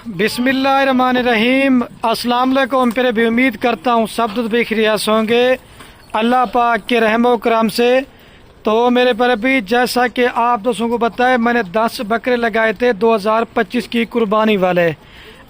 बिस्मिल्लाहिर्रहमानिर्रहीम। अस्सलाम वालेकुम। फिर भी उम्मीद करता हूँ सब दुध बेखिरियास होंगे अल्लाह पाक के रहमो करम से। तो मेरे पर भी जैसा कि आप दोस्तों को बताया, मैंने 10 बकरे लगाए थे 2025 की कुर्बानी वाले,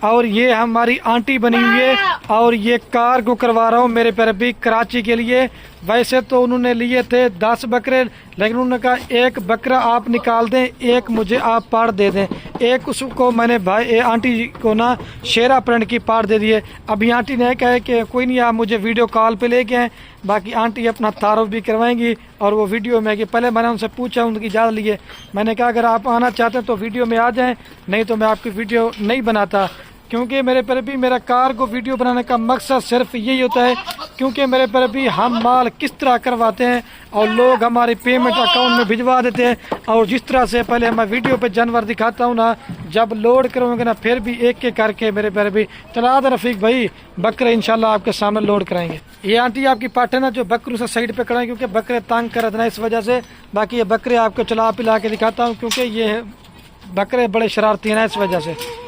और ये हमारी आंटी बनी हुई है और ये कार को करवा रहा हूँ मेरे पर भी कराची के लिए। वैसे तो उन्होंने लिए थे 10 बकरे, लेकिन उन्होंने कहा एक बकरा आप निकाल दें, एक मुझे आप पाड़ दे दें। एक उसको मैंने भाई आंटी जी को ना शेरा प्रिंट की पाड़ दे दिए। अभी आंटी ने कहा कि कोई नहीं, आप मुझे वीडियो कॉल पे लेके आए। बाकी आंटी अपना तारुफ भी करवाएंगी और वो वीडियो में कि पहले मैंने उनसे पूछा, उनकी इजाज़त लिए। मैंने कहा अगर आप आना चाहते हैं तो वीडियो में आ जाएं, नहीं तो मैं आपकी वीडियो नहीं बनाता। क्योंकि मेरे पर भी मेरा कार को वीडियो बनाने का मकसद सिर्फ यही होता है, क्योंकि मेरे पर भी हम माल किस तरह करवाते हैं और लोग हमारी पेमेंट अकाउंट में भिजवा देते हैं। और जिस तरह से पहले मैं वीडियो पे जानवर दिखाता हूँ ना, जब लोड करूँगा ना फिर भी एक एक करके मेरे पर भी चला दे रफीक भाई, बकरे इंशाल्लाह आपके सामने लोड कराएंगे। ये आंटी आपकी पाठ है ना जो बकरों से साइड पे कराएं, क्योंकि बकरे तंग कर रहे थे इस वजह से। बाकी ये बकरे आपको चला पिला के दिखाता हूँ, क्योंकि ये बकरे बड़े शरारती हैं इस वजह से।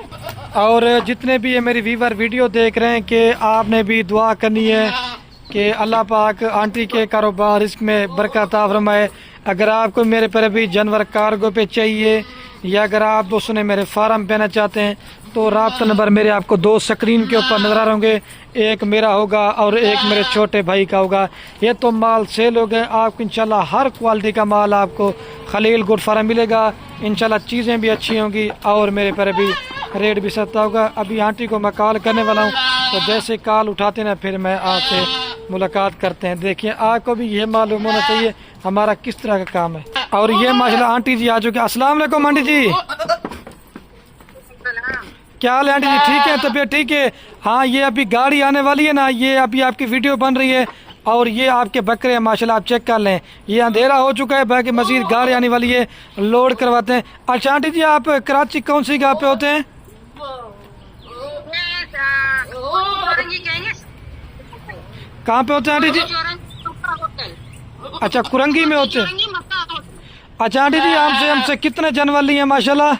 और जितने भी ये मेरी व्यूवर वीडियो देख रहे हैं कि आपने भी दुआ करनी है कि अल्लाह पाक आंटी के कारोबार इसमें बरकत फरमाए। अगर आपको मेरे पर भी जानवर कार्गो पे चाहिए, या अगर आप दोस्तों ने मेरे फार्म पे आना चाहते हैं, तो राब्ता नंबर मेरे आपको 2 स्क्रीन के ऊपर नजर आ रहे होंगे। एक मेरा होगा और एक मेरे छोटे भाई का होगा। ये तो माल सेल हो गए, आपको इंशाल्लाह हर क्वालिटी का माल आपको खलील गुड फार्म मिलेगा। इंशाल्लाह चीज़ें भी अच्छी होंगी और मेरे पर भी रेट भी सस्ता होगा। अभी आंटी को मैं कॉल करने वाला हूँ, तो जैसे कॉल उठाते ना फिर मैं आपसे मुलाकात करते हैं। देखिए आपको भी ये मालूम होना चाहिए हमारा किस तरह का काम है। और ये माशाल्लाह आंटी जी आ चुके हैं। अस्सलाम वालेकुम आंटी जी, क्या हाल है आंटी जी? ठीक है, तबीयत ठीक है? हाँ, ये अभी गाड़ी आने वाली है ना, ये अभी आपकी वीडियो बन रही है और ये आपके बकरे हैं माशाल्लाह, आप चेक कर लें। ये अंधेरा हो चुका है, बाकी मजीद गाड़ी आने वाली है, लोड करवाते हैं। अच्छा आंटी जी, आप कराची कौन सी जगह पे होते हैं? कहाँ पे होते हैं आंटी जी? अच्छा, कुरंगी में होते हैं। अच्छा आंटी जी, हमसे कितने जानवर लिए हैं माशाल्लाह?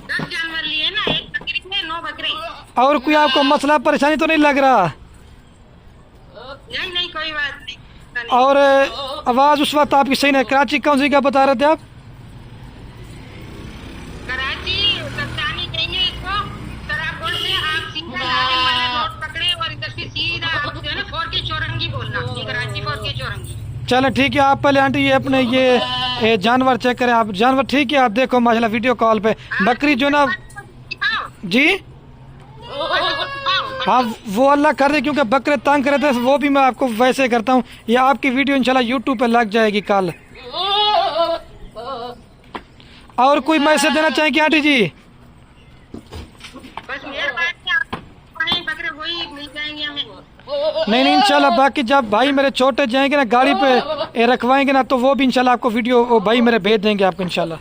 10 जानवर लिए ना, एक बकरी में 9 बकरे। और कोई आपको मसला परेशानी तो नहीं लग रहा? नहीं कोई बात नहीं। और आवाज़ उस वक्त आपकी सही नहीं। कराची कौन सी जगह बता रहे थे आप? कराची कप्तानी कहेंगे इसको, तरापुर से आप सीधा लाने वाला रोड पकड़े और इधर से सीधा आप जो है ना 4K चौरंगी बोलना, ये कराची 4K चौरंगी। चलो ठीक है, आप पहले आंटी ये अपने ये जानवर चेक करें। आप जानवर ठीक है, आप देखो माशाल्लाह वीडियो कॉल पे बकरी जो ना जी। हाँ, वो अल्लाह कर दे, क्योंकि बकरे तंग करे थे, वो भी मैं आपको वैसे करता हूँ। ये आपकी वीडियो इंशाल्लाह यूट्यूब पे लग जाएगी कल। और कोई मैसेज देना चाहेंगे आंटी जी? बस मेरे बकरे वही मिल जाएंगे हमें। नहीं इंशाल्लाह, बाकी जब भाई मेरे छोटे जाएंगे ना गाड़ी पे रखवाएंगे ना, तो वो भी इंशाल्लाह आपको वीडियो वो भाई मेरे भेज देंगे आपको इंशाल्लाह।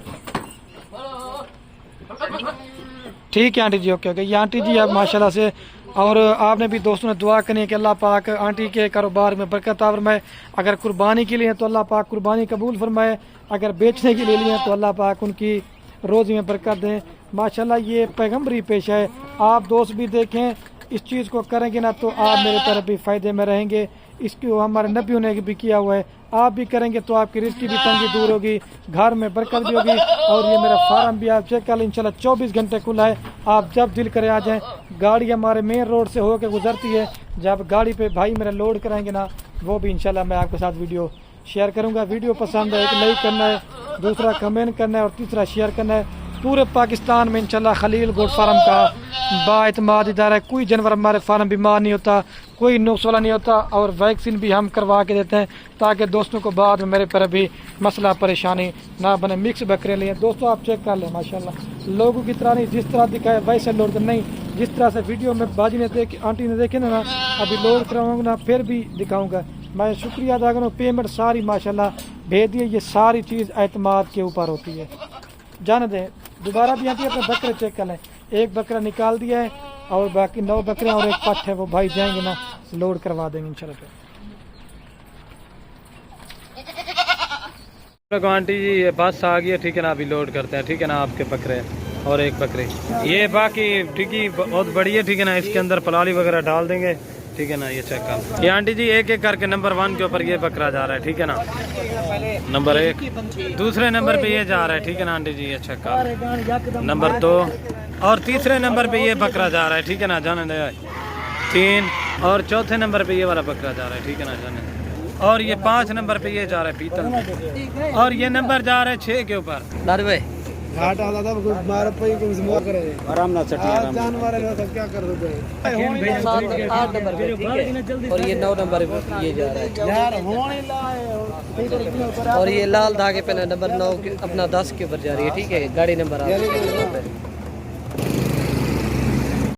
ठीक है आंटी जी, ओके। ये आंटी जी अब माशाल्लाह से, और आपने भी दोस्तों ने दुआ करनी है कि अल्लाह पाक आंटी के कारोबार में बरकत फरमाए। अगर कुर्बानी के लिए हैं तो अल्लाह पाक कुर्बानी कबूल फरमाए, अगर बेचने के लिए हैं तो अल्लाह पाक उनकी रोज़ी में बरकत दें। माशाल्लाह ये पैगम्बरी पेशा है। आप दोस्त भी देखें, इस चीज़ को करेंगे ना तो आप मेरे तरफ भी फ़ायदे में रहेंगे। इसको हमारे नबियों ने भी किया हुआ है, आप भी करेंगे तो आपकी रिस्क की भी तंगी दूर होगी, घर में बरकत भी होगी। और ये मेरा फार्म भी आप चेक कर लें, इंशाल्लाह 24 घंटे खुला है। आप जब दिल करे आ जाएं। गाड़ी हमारे मेन रोड से होकर गुजरती है, जब गाड़ी पे भाई मेरा लोड कराएंगे ना, वो भी इंशाल्लाह मैं आपके साथ वीडियो शेयर करूँगा। वीडियो पसंद है, एक लाइक करना है, दूसरा कमेंट करना है और तीसरा शेयर करना है। पूरे पाकिस्तान में इंशाल्लाह खलील गोट फार्म का बाएतमाद इदारा है। कोई जानवर हमारे फार्म बीमार नहीं होता, कोई नुक्स वाला नहीं होता, और वैक्सीन भी हम करवा के देते हैं ताकि दोस्तों को बाद में मेरे पर भी मसला परेशानी ना बने। मिक्स बकरे लिए दोस्तों, आप चेक कर लें माशाल्लाह, लोगों की तरह नहीं, जिस तरह दिखाए वैसे लोड नहीं। जिस तरह से वीडियो में बाजी ने देखे, आंटी ने देखे ना, अभी लोड कराऊँगा ना फिर भी दिखाऊँगा। मैं शुक्रिया अदा करूँ, पेमेंट सारी माशाल्लाह भेज दिए। ये सारी चीज़ एतमाद के ऊपर होती है। जाने दें, दोबारा भी आती है, अपने बकरे चेक कर लें। एक बकरा निकाल दिया है और बाकी 9 बकरे और एक पट्ठ है, वो भाई जाएंगे ना लोड करवा देंगे इंशाल्लाह। देखो आंटी जी ये बस आ गई है, ठीक है ना, अभी लोड करते हैं, ठीक है ना, आपके बकरे और एक बकरी ये बाकी ठीक है बहुत बड़ी है, ठीक है ना, इसके अंदर पलाली वगैरह डाल देंगे, ठीक है ना। ये चेक कर ये आंटी जी एक एक करके नंबर 1 के ऊपर ये बकरा जा रहा है, ठीक है ना, नंबर 1, दूसरे नंबर पे ये जा रहा है, ठीक है ना आंटी जी, ये चेक कर नंबर 2 और तीसरे नंबर पे ये बकरा जा रहा है, ठीक है ना, जाने दे 3 और चौथे नंबर पे ये वाला बकरा जा रहा है, ठीक है ना, जाने दे। और ये 5 नंबर पे ये जा रहा है पीतल और ये नंबर जा रहा है 6 के ऊपर। आराम ना जानवर क्या कर दो 8 नंबर पे, ठीक है। और ये 9 नंबर पे ये जा रहा है यार होने लाए और ये लाल धागे पे नंबर 9 के अपना 10 के ऊपर जा रही है, ठीक है, गाड़ी नंबर 8।